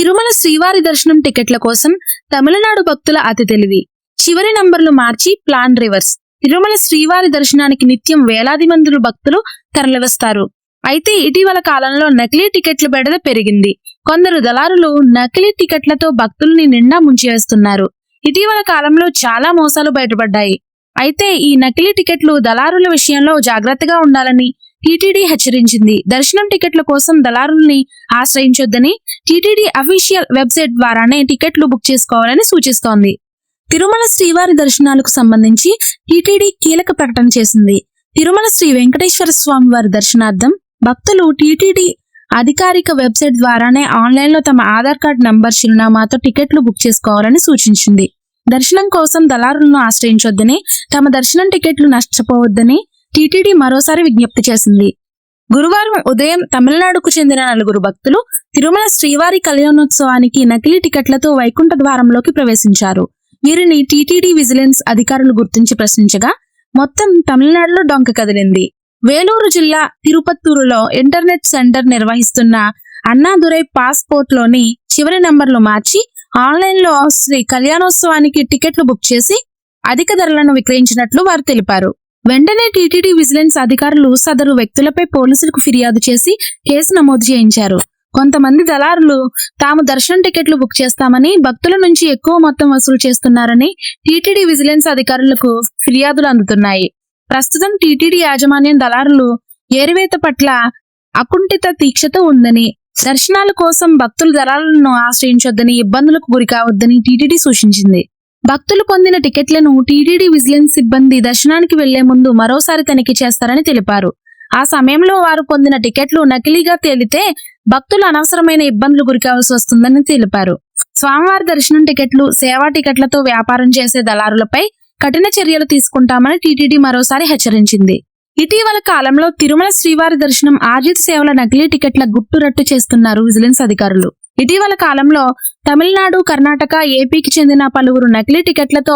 తిరుమల శ్రీవారి దర్శనం టికెట్ల కోసం తమిళనాడు భక్తుల అతి తెలివి. చివరి నంబర్లు మార్చి ప్లాన్ రివర్స్. తిరుమల శ్రీవారి దర్శనానికి నిత్యం వేలాది మంది భక్తులు తరలివస్తారు. అయితే ఇటీవల కాలంలో నకిలీ టికెట్ల బెడద పెరిగింది. కొందరు దళారులు నకిలీ టికెట్లతో భక్తుల్ని నిండా ముంచివేస్తున్నారు. ఇటీవల కాలంలో చాలా మోసాలు బయటపడ్డాయి. అయితే ఈ నకిలీ టికెట్లు దళారుల విషయంలో జాగ్రత్తగా ఉండాలని టీటీడీ హెచ్చరించింది. దర్శనం టికెట్ల కోసం దళారుల్ని ఆశ్రయించొద్దని టీటీడీ అఫీషియల్ వెబ్సైట్ ద్వారానే టికెట్లు బుక్ చేసుకోవాలని సూచిస్తోంది. తిరుమల శ్రీవారి దర్శనాలకు సంబంధించి టీటీడీ కీలక ప్రకటన చేసింది. తిరుమల శ్రీ వెంకటేశ్వర స్వామి వారి దర్శనార్థం భక్తులు టీటీడీ అధికారిక వెబ్సైట్ ద్వారానే ఆన్లైన్లో తమ ఆధార్ కార్డు నంబర్, చిరునామాతో టికెట్లు బుక్ చేసుకోవాలని సూచించింది. దర్శనం కోసం దళారులను ఆశ్రయించొద్దని, తమ దర్శనం టికెట్లు నష్టపోవద్దని టీటీడీ మరోసారి విజ్ఞప్తి చేసింది. గురువారం ఉదయం తమిళనాడుకు చెందిన 4 భక్తులు తిరుమల శ్రీవారి కళ్యాణోత్సవానికి నకిలీ టికెట్లతో వైకుంఠ ద్వారంలోకి ప్రవేశించారు. వీరిని టీటీడీ విజిలెన్స్ అధికారులు గుర్తించి ప్రశ్నించగా మొత్తం తమిళనాడులో డొంక కదిలింది. వేలూరు జిల్లా తిరుపత్తూరులో ఇంటర్నెట్ సెంటర్ నిర్వహిస్తున్న అన్నాదురై పాస్పోర్ట్లోని చివరి నంబర్లు మార్చి ఆన్లైన్లో శ్రీ కళ్యాణోత్సవానికి టికెట్లు బుక్ చేసి అధిక ధరలను విక్రయించినట్లు వారు తెలిపారు. వెంటనే టీటీడీ విజిలెన్స్ అధికారులు సదరు వ్యక్తులపై పోలీసులకు ఫిర్యాదు చేసి కేసు నమోదు చేయించారు. కొంతమంది దళారులు తాము దర్శనం టికెట్లు బుక్ చేస్తామని భక్తుల నుంచి ఎక్కువ మొత్తం వసూలు చేస్తున్నారని టీటీడీ విజిలెన్స్ అధికారులకు ఫిర్యాదులు అందుతున్నాయి. ప్రస్తుతం టీటీడీ యాజమాన్యం దళారులు ఏరివేత పట్ల అకుంఠిత దీక్షతో ఉందని, దర్శనాల కోసం భక్తులు దళారులను ఆశ్రయించొద్దని, ఇబ్బందులకు గురి కావద్దని టీటీడీ సూచించింది. భక్తులు పొందిన టికెట్లను టీటీడీ విజిలెన్స్ సిబ్బంది దర్శనానికి వెళ్లే ముందు మరోసారి తనిఖీ చేస్తారని తెలిపారు. ఆ సమయంలో వారు పొందిన టికెట్లు నకిలీగా తేలితే భక్తులు అనవసరమైన ఇబ్బందులు గురికావాల్సి వస్తుందని తెలిపారు. స్వామివారి దర్శనం టికెట్లు, సేవా టికెట్లతో వ్యాపారం చేసే దళారులపై కఠిన చర్యలు తీసుకుంటామని టీటీడీ మరోసారి హెచ్చరించింది. ఇటీవల కాలంలో తిరుమల శ్రీవారి దర్శనం ఆర్జిత సేవల నకిలీ టికెట్ల గుట్టురట్టు చేస్తున్నారు విజిలెన్స్ అధికారులు. ఇటీవల కాలంలో తమిళనాడు, కర్ణాటక, ఏపీకి చెందిన పలువురు నకిలీ టికెట్లతో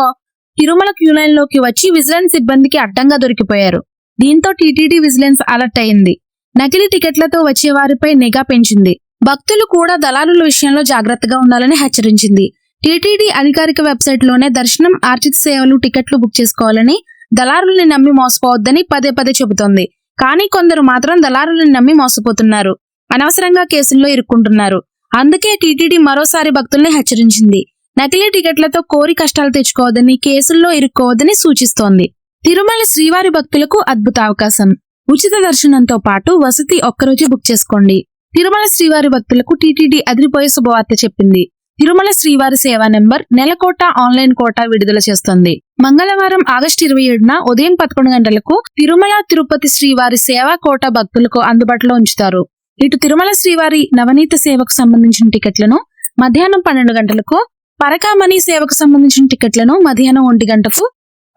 తిరుమల క్యూలైన్లోకి వచ్చి విజిలెన్స్ సిబ్బందికి అడ్డంగా దొరికిపోయారు. దీంతో టీటీడీ విజిలెన్స్ అలర్ట్ అయింది. నకిలీ టికెట్లతో వచ్చే వారిపై నిఘా పెంచింది. భక్తులు కూడా దళారుల విషయంలో జాగ్రత్తగా ఉండాలని హెచ్చరించింది. టీటీడీ అధికారిక వెబ్సైట్లోనే దర్శనం, ఆర్జిత సేవలు, టికెట్లు బుక్ చేసుకోవాలని, దళారుల్ని నమ్మి మోసపోవద్దని పదే పదే చెబుతోంది. కానీ కొందరు మాత్రం దళారుల్ని నమ్మి మోసపోతున్నారు, అనవసరంగా కేసుల్లో ఇరుక్కుంటున్నారు. అందుకే టీటీడీ మరోసారి భక్తుల్ని హెచ్చరించింది. నకిలీ టికెట్లతో కోరి కష్టాలు తెచ్చుకోవద్దని, కేసుల్లో ఇరుక్కోవద్దని సూచిస్తోంది. తిరుమల శ్రీవారి భక్తులకు అద్భుత అవకాశం. ఉచిత దర్శనంతో పాటు వసతి ఒక్కరోజే బుక్ చేసుకోండి. తిరుమల శ్రీవారి భక్తులకు టీటీడీ అదిరిపోయే శుభవార్త చెప్పింది. తిరుమల శ్రీవారి సేవా నెంబర్ నెల కోటా ఆన్లైన్ కోటా విడుదల చేస్తోంది. మంగళవారం ఆగస్టు 27న ఉదయం 11 గంటలకు తిరుమల తిరుపతి శ్రీవారి సేవా కోటా భక్తులకు అందుబాటులో ఉంచుతారు. ఇటు తిరుమల శ్రీవారి నవనీత సేవకు సంబంధించిన టికెట్లను మధ్యాహ్నం 12 గంటలకు, పరకామణి సేవకు సంబంధించిన టికెట్లను మధ్యాహ్నం 1 గంటకు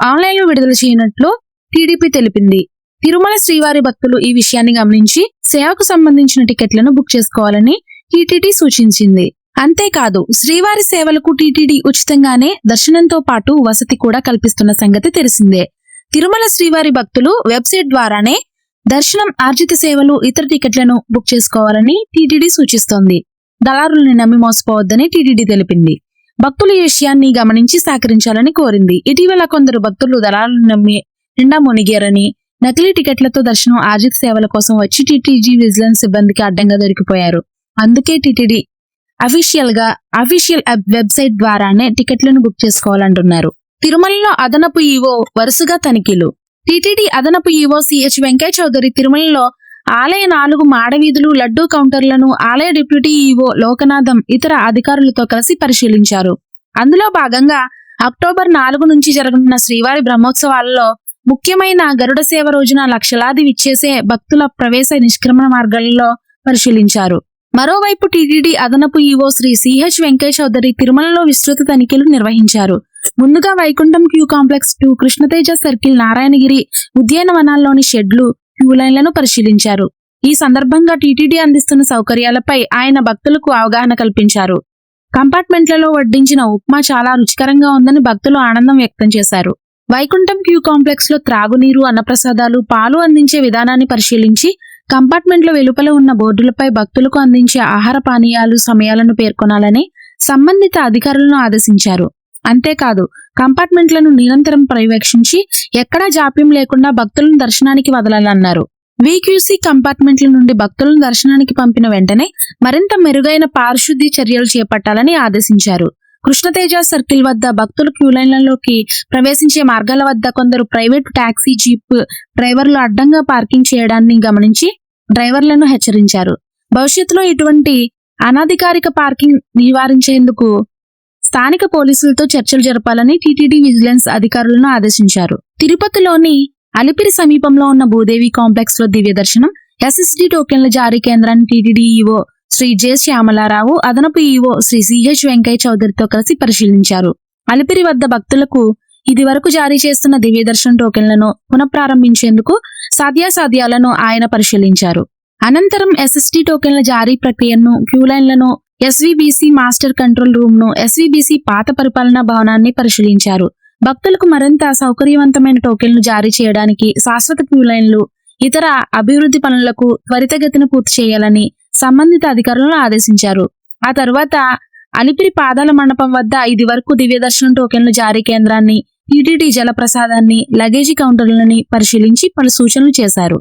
ఆన్లైన్లో విడుదల చేయనున్నట్లు టీడీపీ తెలిపింది. తిరుమల శ్రీవారి భక్తులు ఈ విషయాన్ని గమనించి సేవకు సంబంధించిన టికెట్లను బుక్ చేసుకోవాలని టీటీడీ సూచించింది. అంతేకాదు, శ్రీవారి సేవలకు టీటీడీ ఉచితంగానే దర్శనంతో పాటు వసతి కూడా కల్పిస్తున్న సంగతి తెలిసిందే. తిరుమల శ్రీవారి భక్తులు వెబ్సైట్ ద్వారానే దర్శనం, ఆర్జిత సేవలు, ఇతర టికెట్లను బుక్ చేసుకోవాలని టీటీడీ సూచిస్తోంది. దళారుల్ని నమ్మి మోసపోవద్దని టీటీడీ తెలిపింది. భక్తులు ఈ విషయాన్ని గమనించి సహకరించాలని కోరింది. ఇటీవల కొందరు భక్తులు దళారులను నమ్మి నిండా మునిగారని, నకిలీ టికెట్లతో దర్శనం, ఆర్జిత సేవల కోసం వచ్చి టీటీడీ విజిలెన్స్ సిబ్బందికి అడ్డంగా దొరికిపోయారు. అందుకే టీటీడీ అఫీషియల్ వెబ్సైట్ ద్వారానే టికెట్లను బుక్ చేసుకోవాలంటున్నారు. తిరుమలలో అదనపు ఈవో వరుసగా తనిఖీలు. టీటీడీ అదనపు ఈవో సిహెచ్ వెంకయ్య చౌదరి తిరుమలలో ఆలయ 4 మాడవీధులు, లడ్డూ కౌంటర్లను ఆలయ డిప్యూటీ ఈవో లోకనాథం ఇతర అధికారులతో కలిసి పరిశీలించారు. అందులో భాగంగా అక్టోబర్ 4 నుంచి జరగనున్న శ్రీవారి బ్రహ్మోత్సవాలలో ముఖ్యమైన గరుడ సేవ రోజున లక్షలాది విచ్చేసే భక్తుల ప్రవేశ, నిష్క్రమణ మార్గాలలో పరిశీలించారు. మరోవైపు టీటీడీ అదనపు ఈవో శ్రీ సిహెచ్ వెంకయ్య చౌదరి తిరుమలలో విస్తృత తనిఖీలు నిర్వహించారు. ముందుగా Vaikuntham queue complex 2, Krishnateja circle, Narayanagiri ఉద్యానవనాల్లోని షెడ్లు, క్యూ లైన్లను పరిశీలించారు. ఈ సందర్భంగా టీటీడీ అందిస్తున్న సౌకర్యాలపై ఆయన భక్తులకు అవగాహన కల్పించారు. కంపార్ట్మెంట్లలో వడ్డించిన ఉప్మా చాలా రుచికరంగా ఉందని భక్తులు ఆనందం వ్యక్తం చేశారు. వైకుంఠం క్యూ కాంప్లెక్స్ లో త్రాగునీరు, అన్నప్రసాదాలు, పాలు అందించే విధానాన్ని పరిశీలించి కంపార్ట్మెంట్ల వెలుపల ఉన్న బోర్డులపై భక్తులకు అందించే ఆహార పానీయాలు సమయాలను పేర్కొనాలని సంబంధిత అధికారులను ఆదేశించారు. అంతేకాదు కంపార్ట్మెంట్లను నిరంతరం పర్యవేక్షించి ఎక్కడా జాప్యం లేకుండా భక్తులను దర్శనానికి వదలాలన్నారు. వీక్యూసీ కంపార్ట్మెంట్ల నుండి భక్తులను దర్శనానికి పంపిన వెంటనే మరింత మెరుగైన పారిశుద్ధ్య చర్యలు చేపట్టాలని ఆదేశించారు. కృష్ణతేజ సర్కిల్ వద్ద భక్తులు క్యూలైన్లలోకి ప్రవేశించే మార్గాల వద్ద కొందరు ప్రైవేటు టాక్సీ జీప్ డ్రైవర్లు అడ్డంగా పార్కింగ్ చేయడాన్ని గమనించి డ్రైవర్లను హెచ్చరించారు. భవిష్యత్తులో ఇటువంటి అనధికారిక పార్కింగ్ నివారించేందుకు స్థానిక పోలీసులతో చర్చలు జరపాలని టీటీడీ విజిలెన్స్ అధికారులను ఆదేశించారు. తిరుపతిలోని అలిపిరి సమీపంలో ఉన్న భూదేవి కాంప్లెక్స్ లో దివ్య దర్శనం, ఎస్ఎస్డి టోకెన్ల జారీ కేంద్రాన్ని టీటీడీ ఈవో శ్రీ జె శ్యామలారావు, అదనపు ఈవో శ్రీ సిహెచ్ వెంకయ్య చౌదరితో కలిసి పరిశీలించారు. అలిపిరి వద్ద భక్తులకు ఇది వరకు జారీ చేస్తున్న దివ్య దర్శనం టోకెన్లను పునఃప్రారంభించేందుకు సాధ్యాసాధ్యాలను ఆయన పరిశీలించారు. అనంతరం ఎస్ఎస్డి టోకెన్ల జారీ ప్రక్రియను, క్యూలైన్లను, ఎస్వీబీసీ మాస్టర్ కంట్రోల్ రూమ్ ను, ఎస్వీబీసీ పాత పరిపాలనా భవనాన్ని పరిశీలించారు. భక్తులకు మరింత సౌకర్యవంతమైన టోకెన్లు జారీ చేయడానికి శాశ్వత క్యూలైన్లు, ఇతర అభివృద్ధి పనులకు త్వరితగతిన పూర్తి చేయాలని సంబంధిత అధికారులను ఆదేశించారు. ఆ తర్వాత అలిపిరి పాదాల మండపం వద్ద ఇది వరకు దివ్య దర్శనం టోకెన్లు జారీ కేంద్రాన్ని, టీటీడీ జల ప్రసాదాన్ని, లగేజీ కౌంటర్లని పరిశీలించి పలు సూచనలు చేశారు.